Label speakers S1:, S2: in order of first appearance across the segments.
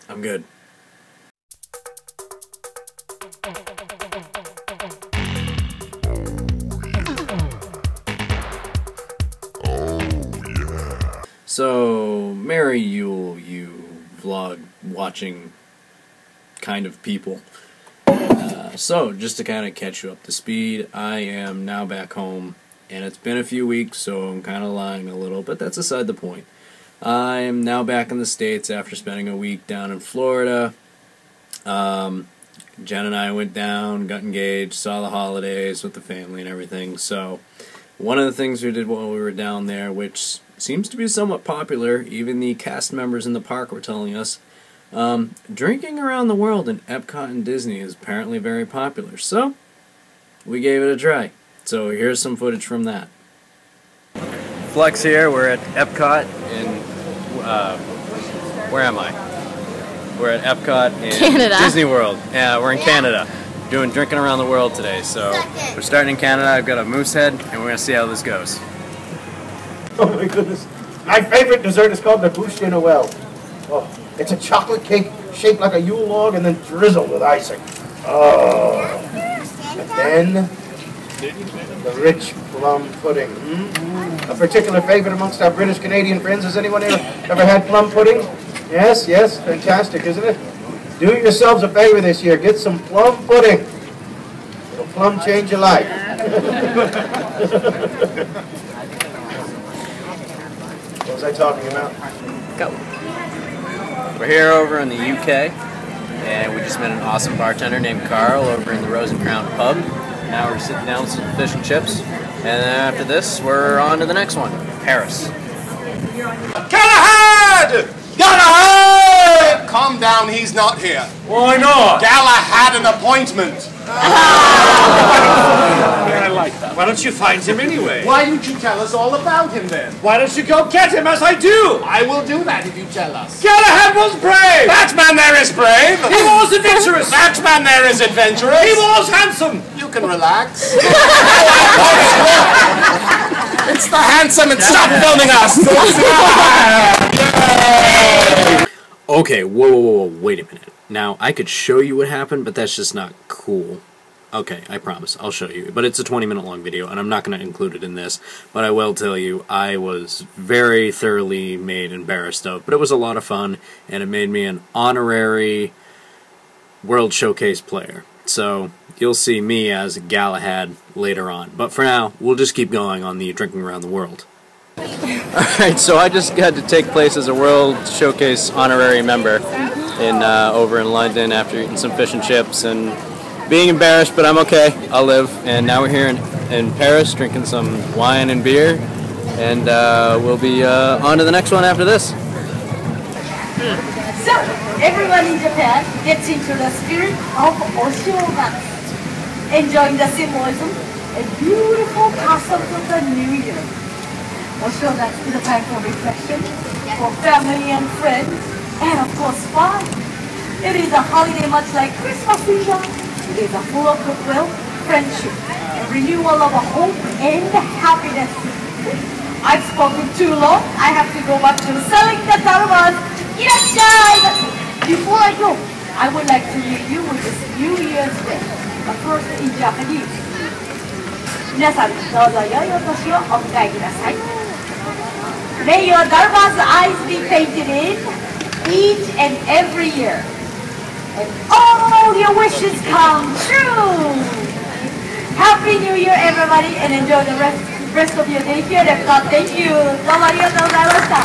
S1: I'm good. So, Merry Yule, you vlog-watching kind of people. So, just to kind of catch you up to speed, I am now back home, and it's been a few weeks, so I'm kind of lying a little, but that's aside the point. I am now back in the States after spending a week down in Florida. Jen and I went down, got engaged, saw the holidays with the family and everything, so one of the things we did while we were down there, which seems to be somewhat popular, even the cast members in the park were telling us, drinking around the world in Epcot and Disney is apparently very popular, so we gave it a try. So here's some footage from that. Flex here, we're at Epcot in, where am I? We're at Epcot in
S2: Canada.
S1: Disney World. Yeah, we're in Canada, doing Drinking Around the World today, so we're starting in Canada. I've got a moose head, and we're going to see how this goes.
S3: Oh my goodness. My favorite dessert is called the Bouche de Noël. Oh, it's a chocolate cake shaped like a Yule log and then drizzled with icing. Oh. And then the rich plum pudding. A particular favorite amongst our British Canadian friends. Has anyone ever had plum pudding? Yes, yes. Fantastic, isn't it? Do yourselves a favor this year. Get some plum pudding. It'll plum change your life. What was I talking about?
S1: Go. We're here over in the UK, and we just met an awesome bartender named Carl over in the Rose and Crown pub. Now we're sitting down with some fish and chips, and then after this, we're on to the next one, Paris.
S4: Galahad! Galahad! Calm down, he's not here.
S3: Why not?
S4: Galahad an appointment.
S3: I like that. Why don't you find him anyway?
S4: Why didn't you tell us all about him then?
S3: Why don't you go get him as I do?
S4: I will do that if you tell us.
S3: Galahad was brave!
S4: That man there is brave.
S3: He was adventurous!
S4: That man there is adventurous.
S3: He was handsome!
S4: You can relax. It's the handsome and stop filming us!
S1: Okay, whoa, wait a minute. Now, I could show you what happened, but that's just not cool. Okay, I promise, I'll show you. But it's a 20-minute long video, and I'm not going to include it in this. But I will tell you, I was very thoroughly made embarrassed of. But it was a lot of fun, and it made me an honorary World Showcase player. So, you'll see me as Galahad later on. But for now, we'll just keep going on the Drinking Around the World. Alright, so I just got to take place as a World Showcase honorary member over in London after eating some fish and chips and being embarrassed, but I'm okay. I'll live. And now we're here in Paris drinking some wine and beer, and we'll be on to the next one after this.
S5: So, everyone in Japan gets into the spirit of Oshogatsu, enjoying the symbolism and beautiful customs of the New Year. Oshogatsu is a time for reflection, for family and friends, and of course fun. It is a holiday much like Christmas season. It is a full of goodwill, friendship, and renewal of a hope and happiness. I've spoken too long. I have to go back to selling the darumas. Irashai! Before I go, I would like to leave you with this New Year's wish, but first in Japanese. 皆さん、どうぞ良いお年をお迎えください。May your daruma's eyes be painted in each and every year, and all your wishes come true. Happy New Year, everybody, and enjoy the rest of your day here at Epcot. Thank you. どうもありがとうございました。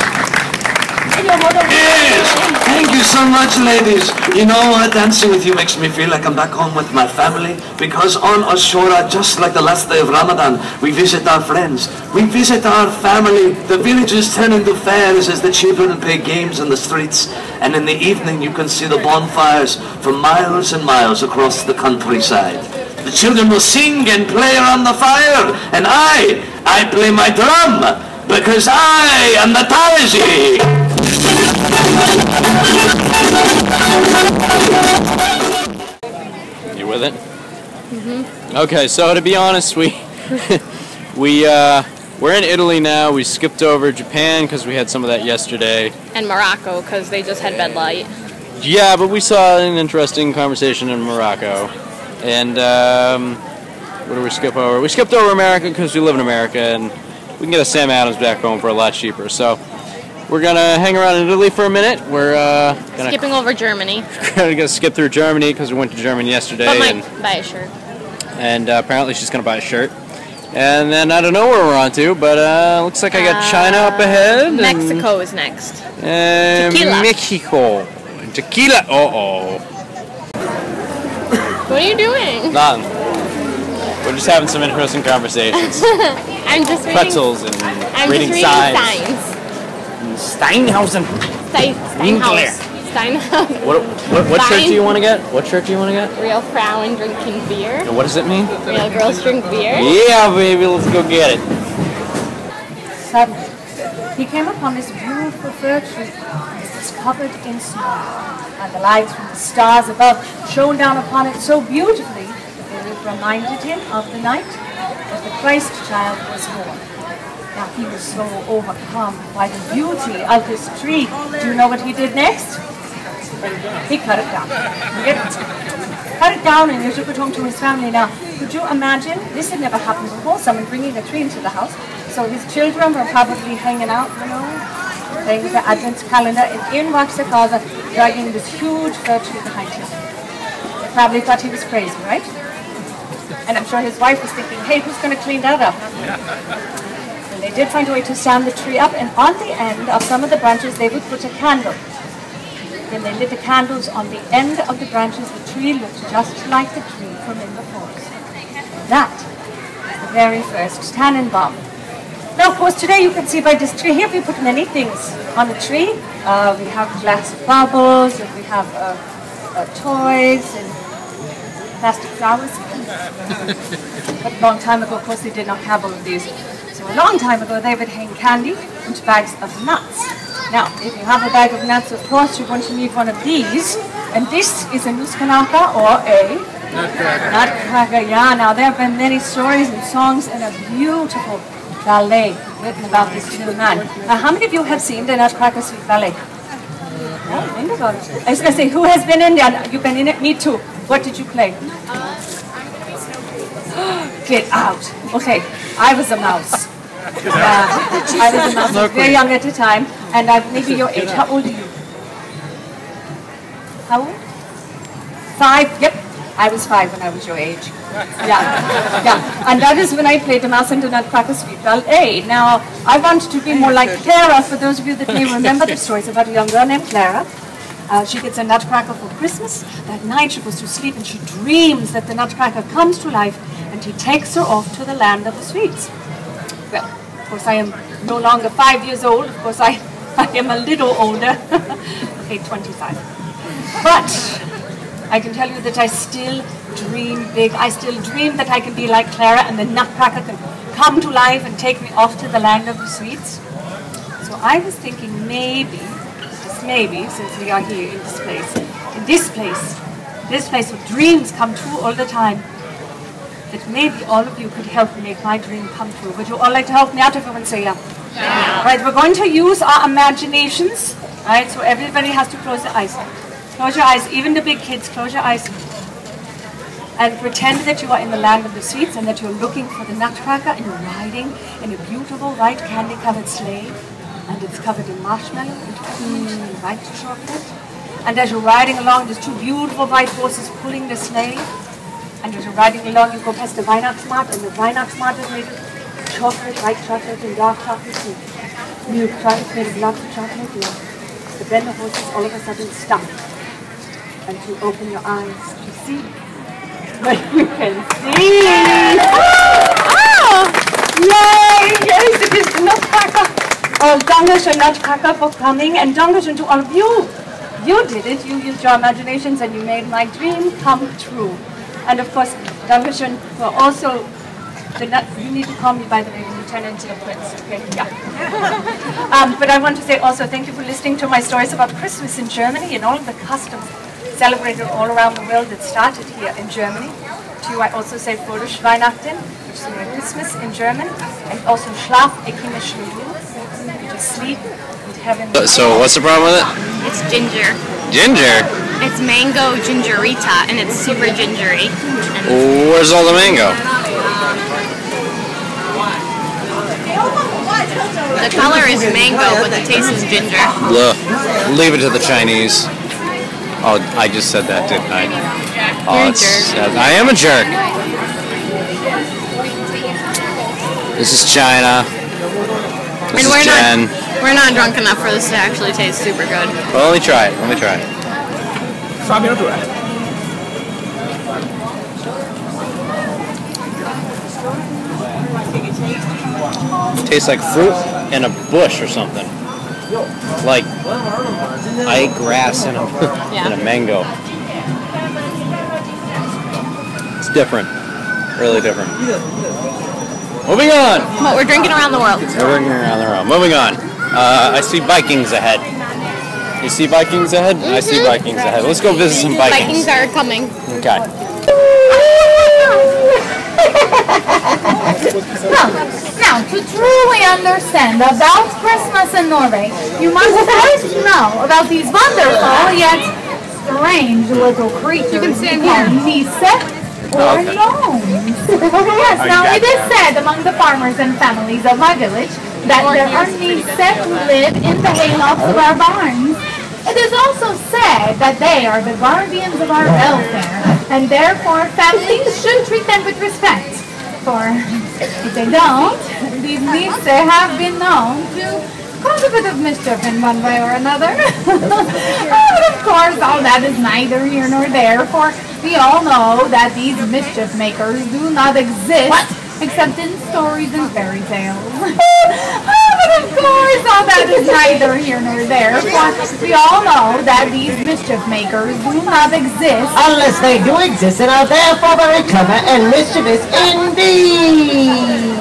S6: Yes, thank you so much, ladies. You know, dancing with you makes me feel like I'm back home with my family, because on Ashura, just like the last day of Ramadan, we visit our friends, we visit our family. The villages turn into fairs as the children play games in the streets, and in the evening you can see the bonfires for miles and miles across the countryside. The children will sing and play around the fire, and I play my drum, because I am the Taiji.
S1: You with it? Mm-hmm. Okay, so to be honest, we're in Italy now. We skipped over Japan because we had some of that yesterday.
S2: And Morocco because they just had red light.
S1: Yeah, but we saw an interesting conversation in Morocco. And what did we skip over? We skipped over America because we live in America, and we can get a Sam Adams back home for a lot cheaper. So we're going to hang around in Italy for a minute. We're gonna
S2: skipping over Germany.
S1: We're going to skip through Germany because we went to Germany yesterday.
S2: But might buy a shirt.
S1: And apparently she's going to buy a shirt. And then I don't know where we're on to, but looks like I got China up ahead.
S2: Mexico is next.
S1: Tequila. Mexico. Tequila. Uh-oh.
S2: What are you doing?
S1: Nothing. We're just having some interesting conversations.
S2: I'm just reading
S1: pretzels and
S2: I'm
S1: reading
S2: just reading signs.
S1: Steinhausen.
S2: Steinhaus. Steinhaus.
S1: What shirt do you want to get? What shirt do you want to get?
S2: Real Frauen drinking beer.
S1: And what does it mean?
S2: Real girls drink beer.
S1: Yeah, baby, let's go get it.
S5: Suddenly, he came upon this beautiful fir tree. It was covered in snow, and the lights from the stars above shone down upon it so beautifully that it reminded him of the night that the Christ child was born. Now he was so overcome by the beauty of this tree. Do you know what he did next? He cut it down. Cut it down and he took it home to his family. Now, could you imagine? This had never happened before, someone bringing a tree into the house. So his children were probably hanging out, you know, playing with the Advent calendar, and in walks their father, dragging this huge fir tree behind him. They probably thought he was crazy, right? And I'm sure his wife was thinking, hey, who's going to clean that up? And they did find a way to stand the tree up, and on the end of some of the branches, they would put a candle. Then they lit the candles on the end of the branches. The tree looked just like the tree from in the forest. That is the very first Tannenbaum. Now, of course, today you can see by this tree here, we put many things on the tree. We have glass bubbles, and we have toys, and plastic flowers. But a long time ago, of course, they did not have all of these. So a long time ago, they would hang candy into bags of nuts. Now, if you have a bag of nuts, of course, you're going to need one of these. And this is a Nussknacker or a Nutcracker. Yeah, now there have been many stories and songs and a beautiful ballet written about this little man. Now, how many of you have seen the Nutcracker Suite ballet? Oh, think about it. I was going to say, who has been in there? You've been in it? Me too. What did you play? Get out. Okay, I was a mouse. I was a mouse. I was very young at the time, and maybe your age. How old are you? How old? 5. Yep, I was 5 when I was your age. Yeah. And that is when I played the Mouse and the Nutcracker Suite ballet. Now, I wanted to be more like Clara. For those of you that may remember the stories about a young girl named Clara. She gets a nutcracker for Christmas. That night she goes to sleep and she dreams that the nutcracker comes to life and he takes her off to the land of the sweets. Well, of course I am no longer 5 years old. Of course I am a little older. Okay, 25. But I can tell you that I still dream big. I still dream that I can be like Clara and the nutcracker can come to life and take me off to the land of the sweets. So I was thinking maybe, since we are here in this place where dreams come true all the time, that maybe all of you could help me make my dream come true. Would you all like to help me out? Everyone say yeah. Yeah. Right, we're going to use our imaginations. Right, so everybody has to close their eyes. Close your eyes, even the big kids, close your eyes. And pretend that you are in the land of the sweets and that you're looking for the nutcracker and you're riding in a beautiful white candy-covered sleigh. And it's covered in marshmallow and cream and white chocolate. And as you're riding along, there's 2 beautiful white horses pulling the sleigh. And as you're riding along, you go past the Weihnachtsmarkt, and the Weihnachtsmarkt is made of chocolate, white chocolate, and dark chocolate, and milk chocolate made of lots of chocolate. Yeah. But then the horses all of a sudden stop. And you open your eyes to see what you can see. Oh! Yay! Yes, it is the Nutcracker. Oh, Dankeschön, Nutcracker, for coming, and Dankeschön to all of you. You did it. You used your imaginations and you made my dream come true. And of course, Dankeschön for also you need to call me, by the way, Lieutenant Prince. Okay, yeah. But I want to say also thank you for listening to my stories about Christmas in Germany and all of the customs celebrated all around the world that started here in Germany. To you, I also say Fröhliche Weihnachten, which is Merry Christmas in German, and also Schlaf ekimischen Ruhe, which is sleep and heaven.
S1: So what's the problem with it?
S2: It's ginger.
S1: Ginger?
S2: It's mango gingerita, and it's super gingery. And
S1: Where's all the mango?
S2: the color is mango, but the taste is ginger.
S1: Look, leave it to the Chinese. Oh, I just said that, didn't I? Oh,
S2: You're a jerk.
S1: I am a jerk. This is China. This
S2: And
S1: is Jen.
S2: we're not drunk enough for this to actually taste super good.
S1: Well, let me try it. Let me try it. Tastes like fruit in a bush or something. Like I ate grass in a in a mango. It's different. Really different. Moving on.
S2: But we're drinking around the world.
S1: We're working around the room. Moving on. I see Vikings ahead. You see Vikings ahead? I see Vikings ahead. Let's go visit some Vikings.
S2: Vikings are coming.
S1: Okay.
S7: Now, to truly understand about Christmas in Norway, you must first know about these wonderful yet strange little creatures called nisse or gnomes. Yes, now it is said among the farmers and families of my village that there are nisse who live in the haylofts of our barns. It is also said that they are the guardians of our welfare, and therefore families should treat them with respect. For if they don't, these nisse have been known to cause a bit of mischief in one way or another. But of course, all that is neither here nor there, for we all know that these mischief makers do not exist except in stories and fairy tales. But of course, all that is neither here nor there, for we all know that these mischief makers do not exist.
S8: Unless they do exist and are therefore very clever and mischievous indeed.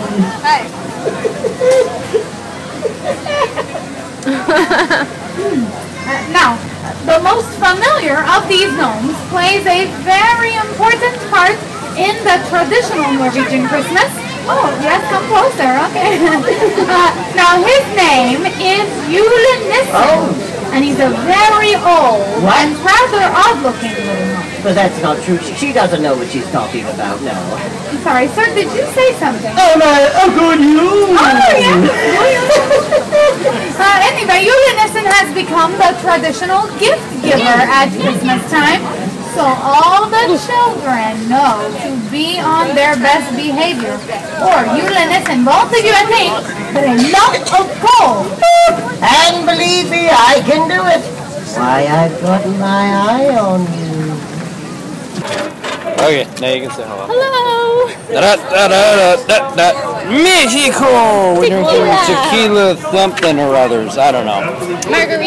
S7: Now, the most familiar of these gnomes plays a very important part in the traditional Norwegian Christmas. Oh, yes, come closer, okay. Now, his name is Jule Nissen, and he's a very old and rather odd-looking little gnome.
S8: But that's not true. She doesn't know what she's talking about now.
S7: I'm sorry, sir, did you say something?
S8: Oh, my Uncle you!
S7: Oh, yes. Anyway, Jule Nissen has become the traditional gift giver at Christmas time. So all the children know to be on their best behavior. Or Jule Nissen won't give you a thing but a lump of coal.
S8: And believe me, I can do it. Why, I've got my eye on you.
S1: Okay, now you can say hello.
S2: Hello.
S1: Mexico! We're drinking tequila something or others. I don't know.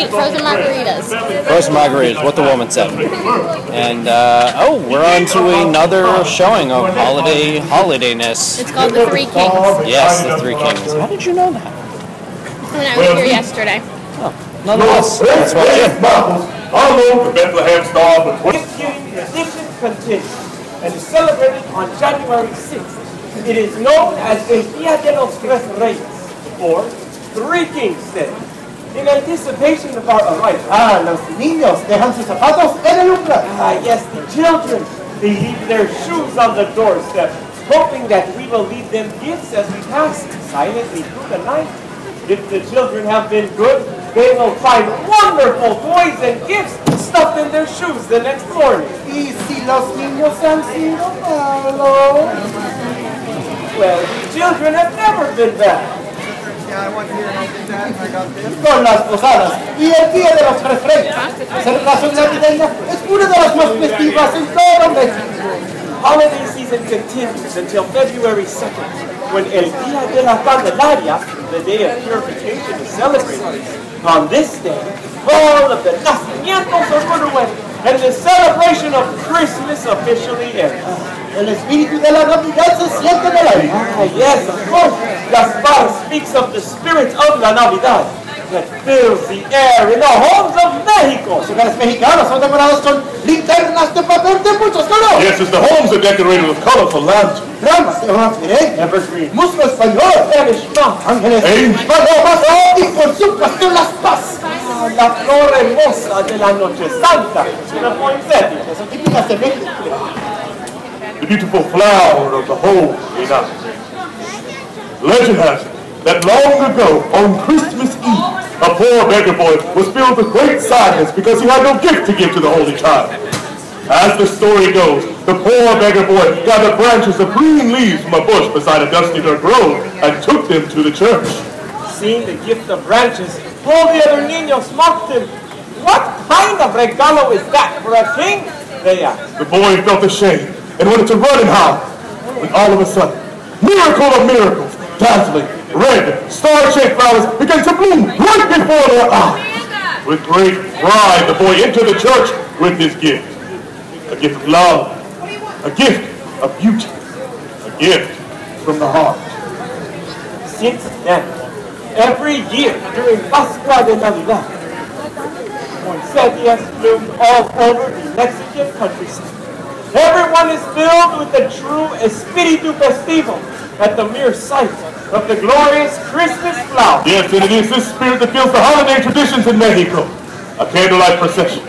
S2: Frozen margaritas.
S1: Frozen margaritas, what the woman said. And, we're on to another showing of holidayness.
S2: It's called the Three Kings.
S1: Yes, the Three Kings. How did you know that?
S2: When I was here yesterday.
S1: Oh, nonetheless, that's what Jim.
S9: Almost the Bethlehem Star of the tradition continues and is celebrated on January 6th. It is known as el Día de los Tres Reyes, or Three Kings Day, in anticipation of our arrival.
S3: Ah, los niños dejan sus zapatos en el umbral.
S9: Ah, yes, the children, they leave their shoes on the doorstep, hoping that we will leave them gifts as we pass silently through the night. If the children have been good, they will find wonderful toys and gifts stuffed in their shoes the next morning.
S3: Y si los niños han sido malos.
S9: Well, the children have never been bad.
S3: Con las posadas y el Día de los Tres Reyes. La celebración navideña es una de las más festivas en todo México.
S9: Holiday season continues until February 2nd, when El Día de la Candelaria, the day of purification, is celebrated. On this day, all of the nacimientos are put away, and the celebration of Christmas officially ends.
S3: El espíritu de la Navidad se siente en el aire.
S9: Ah, yes, of course. Gaspar speaks of the spirit of la Navidad that fills the air in the homes of Mexico.
S3: Los hogares mexicanos son decorados con linternas de papel de muchos colores.
S9: Yes, as the homes are decorated with colorful lanterns.
S3: Ramas de hoja evergreen, musgo español,
S9: Spanish mountains,
S3: ángeles, palomas y por supuesto las pasas.
S9: la flor hermosa de la noche santa. Una poinsettia.
S3: Son típicas de México.
S10: The beautiful flower of the holy night. Legend has it that long ago, on Christmas Eve, a poor beggar boy was filled with great sadness because he had no gift to give to the Holy Child. As the story goes, the poor beggar boy gathered branches of green leaves from a bush beside a dusty dirt road and took them to the church.
S9: Seeing the gift of branches, all the other niños mocked him. What kind of regalo is that for a king? They asked.
S10: The boy felt ashamed and wanted to run and hide, when all of a sudden, miracle of miracles, dazzling, red, star-shaped flowers began to bloom right before their eyes. With great pride, the boy entered the church with his gift. A gift of love, a gift of beauty, a gift from the heart.
S9: Since then, every year during Pascua de Navidad, poinsettias bloom all over the Mexican countryside. Everyone is filled with the true espíritu festivo at the mere sight of the glorious Christmas flower.
S10: Yes, and it is this spirit that fills the holiday traditions in Mexico. A candlelight procession,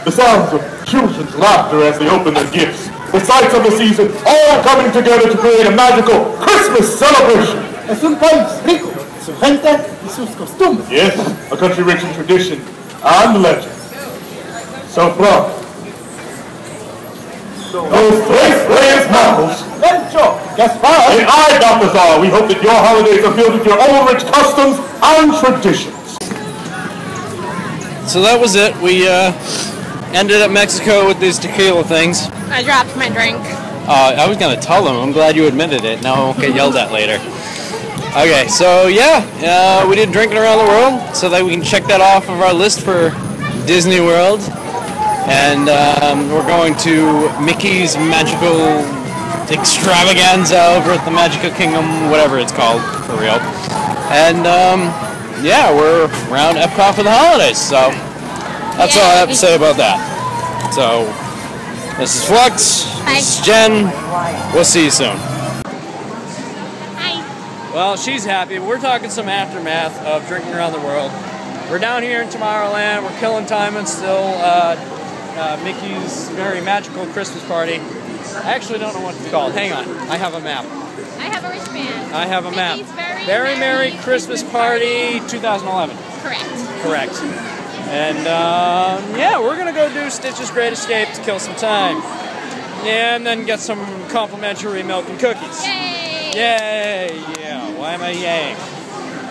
S10: the sounds of children's laughter as they open their gifts, the sights of the season, all coming together to create a magical Christmas celebration.
S3: Es un país rico, su gente y sus costumbres.
S10: Yes, a country rich in tradition and legend. So from those Tres Reyes Magos,
S9: Bencho, Gaspar,
S10: and I, Balthazar, we hope that your holidays are filled with your own rich customs and traditions.
S1: So that was it. We ended up Mexico with these tequila things.
S2: I dropped my drink.
S1: I was going to tell them. I'm glad you admitted it. Now I won't get yelled at later. Okay, so yeah, we did Drinking Around the World, so that we can check that off of our list for Disney World. And we're going to Mickey's Magical Extravaganza over at the Magical Kingdom, whatever it's called, for real. And yeah, we're around Epcot for the holidays, so that's all I have to say about that. So, this is Flux, this is Jen, we'll see you soon.
S2: Hi.
S1: Well, she's happy. We're talking some aftermath of Drinking Around the World. We're down here in Tomorrowland, we're killing time and still Mickey's Very Magical Christmas Party. I actually don't know what it's called. Hang on, I have a map.
S2: I have a wristband.
S1: I have a map.
S2: Mickey's
S1: Very Merry Christmas Party 2011.
S2: Correct.
S1: Correct. And yeah, we're gonna go do Stitch's Great Escape to kill some time, and then get some complimentary milk and cookies.
S2: Yay!
S1: Yay! Yeah. Why am I yaying?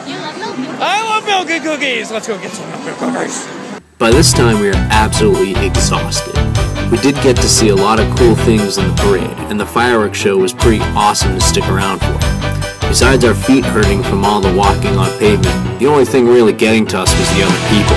S2: You love milk and cookies.
S1: I love milk and cookies. Let's go get some milk and cookies.
S11: By this time, we are absolutely exhausted. We did get to see a lot of cool things in the parade, and the fireworks show was pretty awesome to stick around for. Besides our feet hurting from all the walking on pavement, the only thing really getting to us was the other people.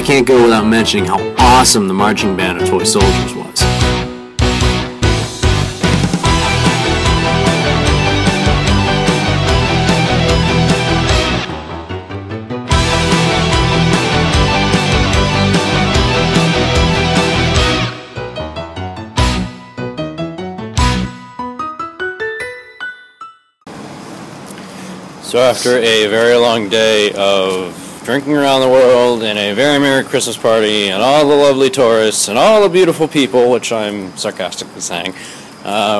S11: Can't go without mentioning how awesome the marching band of toy soldiers was.
S1: So after a very long day of drinking around the world and a very Merry Christmas party and all the lovely tourists and all the beautiful people, which I'm sarcastically saying,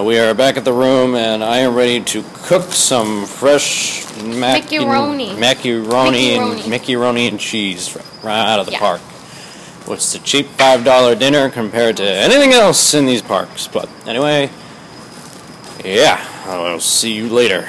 S1: we are back at the room and I am ready to cook some fresh macaroni and cheese right out of the park. What's the cheap $5 dinner compared to anything else in these parks? But anyway, yeah, I'll see you later.